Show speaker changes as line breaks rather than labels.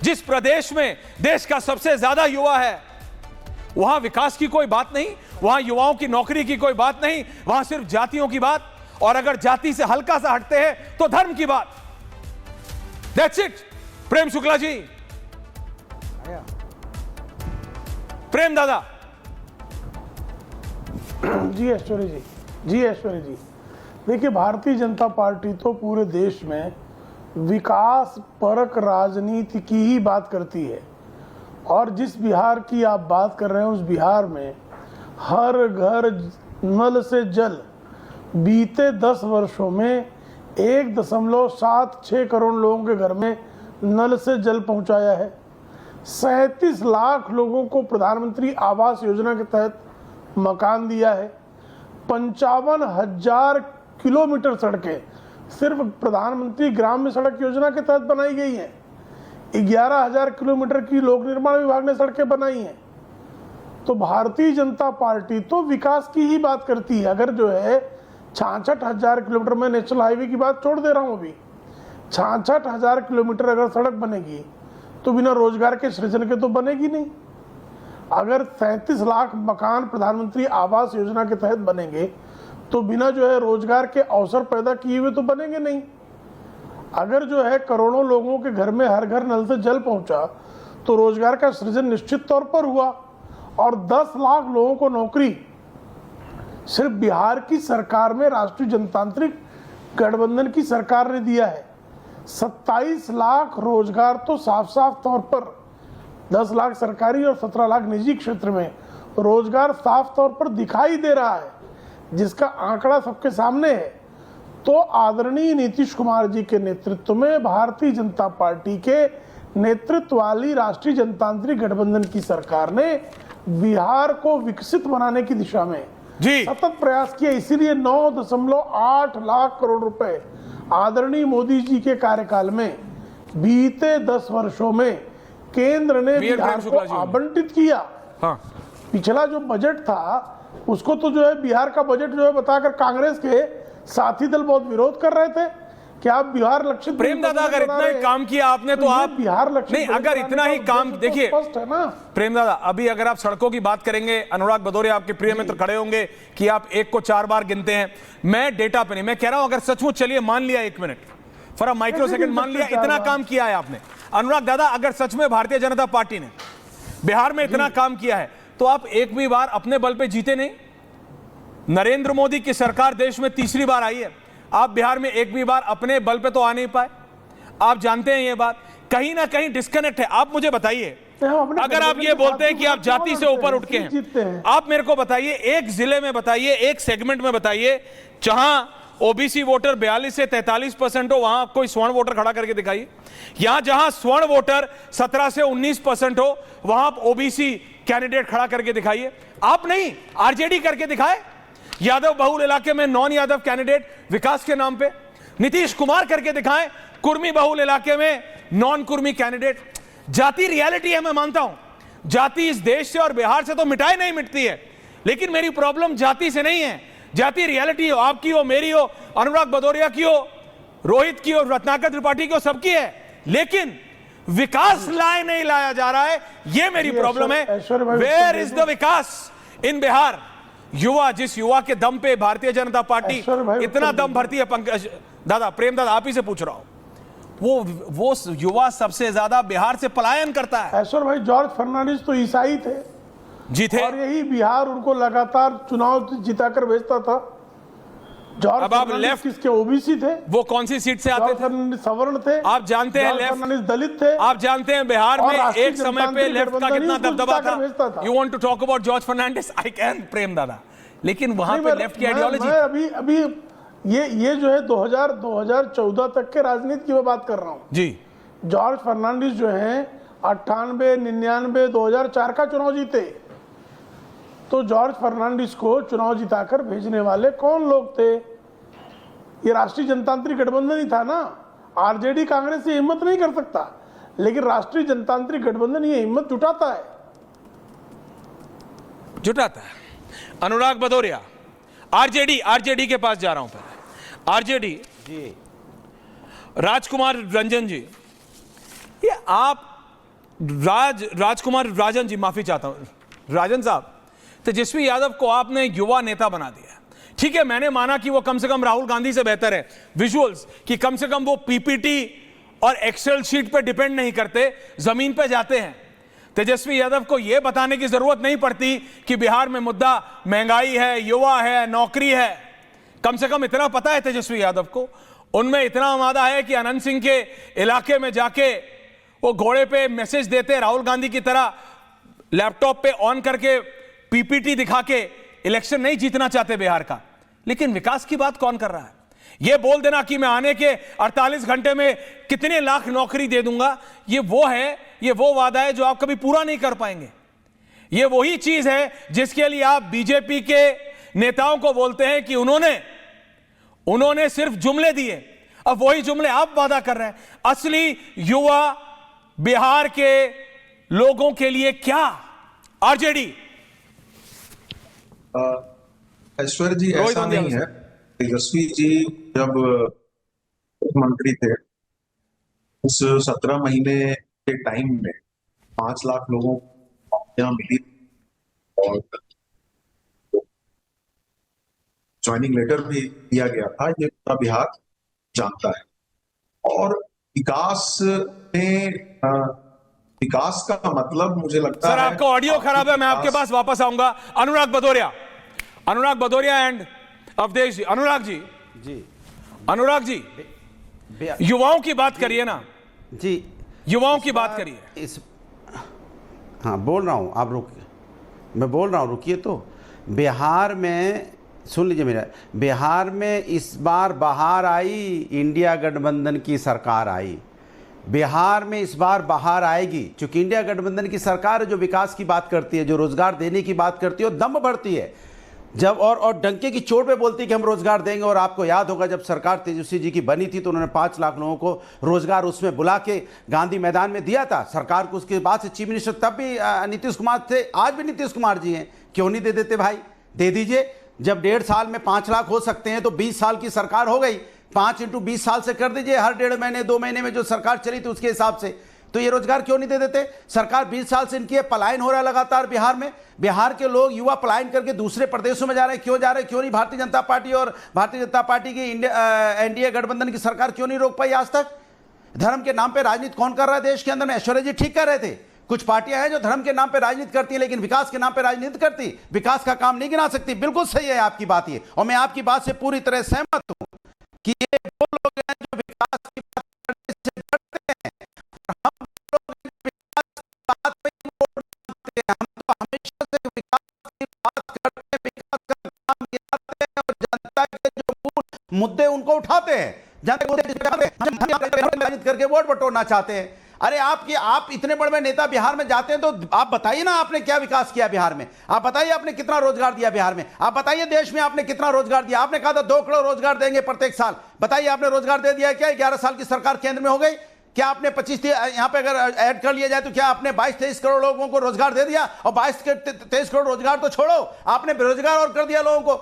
जिस प्रदेश में देश का सबसे ज्यादा युवा है, वहां विकास की कोई बात नहीं, वहां युवाओं की नौकरी की कोई बात नहीं, वहां सिर्फ जातियों की बात, और अगर जाति से हल्का सा हटते हैं तो धर्म की बात। That's it. प्रेम शुक्ला जी, प्रेम दादा।
जी ऐश्वर्य जी, जी ऐश्वर्य जी, देखिए भारतीय जनता पार्टी तो पूरे देश में विकास परक राजनीति की ही बात करती है, और जिस बिहार की आप बात कर रहे हैं उस बिहार में हर घर नल से जल बीते 10 वर्षों में 1.76 करोड़ लोगों के घर में नल से जल पहुंचाया है। 37 लाख लोगों को प्रधानमंत्री आवास योजना के तहत मकान दिया है। 55,000 किलोमीटर सड़कें सिर्फ प्रधानमंत्री ग्राम्य सड़क योजना के तहत बनाई गई हैं। 11,000 किलोमीटर की लोक निर्माण विभाग ने सड़कें बनाई हैं। तो भारतीय जनता पार्टी तो विकास की ही बात करती है। अगर जो है 66,000 किलोमीटर, में नेशनल हाईवे की बात छोड़ दे रहा हूं अभी, 66,000 किलोमीटर अगर सड़क बनेगी तो बिना रोजगार के सृजन के तो बनेगी नहीं। अगर 37 लाख मकान प्रधानमंत्री आवास योजना के तहत बनेंगे तो बिना जो है रोजगार के अवसर पैदा किए हुए तो बनेंगे नहीं। अगर जो है करोड़ों लोगों के घर में हर घर नल से जल पहुंचा तो रोजगार का सृजन निश्चित तौर पर हुआ, और 10 लाख लोगों को नौकरी सिर्फ बिहार की सरकार में राष्ट्रीय जनतांत्रिक गठबंधन की सरकार ने दिया है। 27 लाख रोजगार तो साफ साफ तौर पर 10 लाख सरकारी और 17 लाख निजी क्षेत्र में रोजगार साफ तौर पर दिखाई दे रहा है, जिसका आंकड़ा सबके सामने है। तो आदरणीय नीतीश कुमार जी के नेतृत्व में भारतीय जनता पार्टी के नेतृत्व वाली राष्ट्रीय जनतांत्रिक गठबंधन की सरकार ने बिहार को विकसित बनाने की दिशा में सतत प्रयास किया। इसीलिए 9.8 लाख करोड़ रुपए आदरणीय मोदी जी के कार्यकाल में बीते 10 वर्षों में केंद्र ने बिहार को आवंटित किया।
हाँ।
पिछला जो बजट था उसको तो जो है बिहार का बजट जो है बताकर कांग्रेस के साथी दल बहुत विरोध कर रहे थे कि आप बिहार लक्षित।
प्रेम दादा, अगर इतना ही काम किया आपने तो आप
बिहार लक्षित
नहीं, अगर इतना ही काम, देखिए
स्पष्ट है ना
प्रेम दादा, अभी अगर आप सड़कों की बात करेंगे, अनुराग भदौरिया आपके प्रिय मित्र खड़े होंगे कि आप 1 को 4 बार गिनते हैं। मैं डेटा पे नहीं, मैं कह रहा हूं अगर सचमुच, चलिए मान लिया 1 minute for a micro second, मान लिया इतना काम किया है आपने, अनुराग दादा, अगर सच में भारतीय जनता पार्टी ने बिहार में इतना काम किया है तो आप एक भी बार अपने बल पे जीते नहीं। नरेंद्र मोदी की सरकार देश में तीसरी बार आई है, आप बिहार में एक भी बार अपने बल पे तो आ नहीं पाए। आप जानते हैं ये बात, कहीं ना कहीं डिस्कनेक्ट है। आप मुझे बताइए, अगर आप ये बोलते हैं कि आप जाति से ऊपर उठ के हैं, आप मेरे को बताइए एक जिले में बताइए, एक सेगमेंट में बताइए जहां ओबीसी वोटर 42 से 43% हो, वहां कोई स्वर्ण वोटर खड़ा करके दिखाइए। यहां जहां स्वर्ण वोटर 17 से 19% हो, वहां ओबीसी कैंडिडेट खड़ा करके दिखाइए। आप नहीं, आरजेडी करके दिखाए। यादव बहुल इलाके में नॉन यादव कैंडिडेट विकास के नाम पे, नीतीश कुमार करके दिखाएं कुर्मी बहुल इलाके में नॉन कुर्मी कैंडिडेट। जाति रियलिटी है, मैं मानता हूं जाति इस देश से और बिहार से तो मिटाई नहीं मिटती है, लेकिन मेरी प्रॉब्लम जाति से नहीं है। जाति रियलिटी हो, आपकी हो, मेरी हो, अनुराग भदौरिया की हो, रोहित की हो, रत्नाकर त्रिपाठी की हो, सबकी है, लेकिन विकास नहीं लाया जा रहा है, ये मेरी प्रॉब्लम है। वेयर इज द विकास इन बिहार? युवा, जिस युवा के दम पे भारतीय जनता पार्टी इतना दम भरती है, पंकज दादा, प्रेम दादा, आप ही से पूछ रहा हूं, वो युवा सबसे ज्यादा बिहार से पलायन करता है।
ऐश्वर भाई, जॉर्ज फर्नांडिस तो ईसाई थे
जी, थे,
और यही बिहार उनको लगातार चुनाव जिताकर भेजता था।
अब आप लेफ्ट
किसके ओबीसी थे,
वो कौन सी सीट से आते थे?
सवर्ण थे।
आप जानते हैं
लेफ्ट दलित थे।
आप जानते हैं बिहार में एक समय पे लेफ्ट का कितना दबदबा था। You want to talk about George Fernandes? I can, Prem dada, लेकिन वहां पे लेफ्ट की आइडियोलॉजी।
मैं अभी ये जो है 2014 तक के राजनीति की मैं बात कर रहा हूं
जी।
जॉर्ज फर्नांडिस जो है 98, 99, 2004 का चुनाव जीते। तो जॉर्ज फर्नांडिस को चुनाव जिताकर भेजने वाले कौन लोग थे? ये राष्ट्रीय जनतांत्रिक गठबंधन ही था ना। आरजेडी कांग्रेस ये हिम्मत नहीं कर सकता, लेकिन राष्ट्रीय जनतांत्रिक गठबंधन ये हिम्मत जुटाता है।
अनुराग भदौरिया, आरजेडी के पास जा रहा हूं पहले। आरजेडी जी, राजकुमार रंजन जी, ये आप राजकुमार राजन जी, माफी चाहता हूं राजन साहब, तेजस्वी यादव को आपने युवा नेता बना दिया। ठीक है, मैंने माना कि वो कम से कम राहुल गांधी से बेहतर है विजुअल्स, कि कम से कम वो पीपीटी और एक्सेल शीट पे डिपेंड नहीं करते, जमीन पे जाते हैं। तेजस्वी यादव को यह बताने की जरूरत नहीं पड़ती कि बिहार में मुद्दा महंगाई है, युवा है, नौकरी है। कम से कम इतना पता है तेजस्वी यादव को, उनमें इतना वादा है कि अनंत सिंह के इलाके में जाके वो घोड़े पे मैसेज देते राहुल गांधी की तरह, लैपटॉप पे ऑन करके पीपीटी दिखा के इलेक्शन नहीं जीतना चाहते बिहार का। लेकिन विकास की बात कौन कर रहा है? यह बोल देना कि मैं आने के 48 घंटे में कितने लाख नौकरी दे दूंगा, ये वो वादा है जो आप कभी पूरा नहीं कर पाएंगे। ये वही चीज है जिसके लिए आप बीजेपी के नेताओं को बोलते हैं कि उन्होंने सिर्फ जुमले दिए। अब वही जुमले आप वादा कर रहे हैं। असली युवा बिहार के लोगों के लिए क्या? आरजेडी
ऐश्वर्य जी, ऐसा नहीं है। तेजस्वी जी जब मुख्यमंत्री थे, उस 17 महीने के टाइम में 5 लाख लोगों को नौकरियां मिली और ज्वाइनिंग लेटर भी दिया गया था। ये पूरा बिहार जानता है। और विकास का मतलब मुझे लगता है।
सर, आपका ऑडियो खराब है, मैं आपके पास वापस आऊंगा। अनुराग भदौरिया एंड अवधेश जी। अनुराग जी युवाओं की बात करिए ना
जी,
युवाओं की बात करिए।
हाँ, बोल रहा हूँ, आप रुकिए, मैं बोल रहा हूँ, रुकिए। तो बिहार में सुन लीजिए मेरा, बिहार में इस बार बहार आई, इंडिया गठबंधन की सरकार आई। बिहार में इस बार बहार आएगी क्योंकि इंडिया गठबंधन की सरकार है जो विकास की बात करती है, जो रोजगार देने की बात करती है और दम भरती है जब और डंके की चोट पे बोलती है कि हम रोजगार देंगे। और आपको याद होगा जब सरकार तेजस्वी जी की बनी थी तो उन्होंने 5 लाख लोगों को रोजगार उसमें बुला के गांधी मैदान में दिया था सरकार को। उसके बाद से चीफ मिनिस्टर तब भी नीतीश कुमार थे, आज भी नीतीश कुमार जी हैं। क्यों नहीं दे देते भाई? दे दीजिए। जब 1.5 साल में 5 लाख हो सकते हैं तो 20 साल की सरकार हो गई, 5 × 20 साल से कर दीजिए। हर 1.5 महीने 2 महीने में जो सरकार चली थी उसके हिसाब से तो ये रोजगार क्यों नहीं दे देते? सरकार 20 साल से इनकी पलायन हो रहा है लगातार बिहार में। बिहार के लोग युवा पलायन करके दूसरे प्रदेशों में जा रहे हैं। क्यों जा रहे हैं? क्यों नहीं भारतीय जनता पार्टी और भारतीय जनता पार्टी की एनडीए गठबंधन की सरकार क्यों नहीं रोक पाई आज तक? धर्म के नाम पर राजनीति कौन कर रहा है देश के अंदर में? ऐश्वर्या जी ठीक कर रहे थे, कुछ पार्टियां हैं जो धर्म के नाम पे राजनीति करती है लेकिन विकास के नाम पे राजनीति करती, विकास का काम नहीं गिना सकती। बिल्कुल सही है आपकी बात ये, और मैं आपकी बात से पूरी तरह सहमत हूं कि ये वो लोग हैं जो विकास की बात करने से डरते हैं और हम लोग विकास की बात पे वोट मांगते हैं। हम तो हमेशा से विकास की बात करते हैं, विकास का काम गिनाते हैं और जनता के जो मूल मुद्दे उनको उठाते हैं, जनता के राजनीति करके वोट बटोरना चाहते हैं। अरे आप इतने बड़े नेता बिहार में जाते हैं तो आप बताइए ना आपने क्या विकास किया बिहार में? आप बताइए आपने कितना रोजगार दिया बिहार में? आप बताइए देश में आपने कितना रोजगार दिया? आपने कहा था 2 करोड़ रोजगार देंगे प्रत्येक साल। बताइए आपने रोजगार दे दिया क्या? 11 साल की सरकार केंद्र में हो गई क्या? आपने 25 यहां पे अगर ऐड कर लिया जाए तो क्या आपने 22-23 करोड़ लोगों को रोजगार दे दिया? और 22-23 करोड़ रोजगार तो छोड़ो, आपने बेरोजगार और कर दिया लोगों को।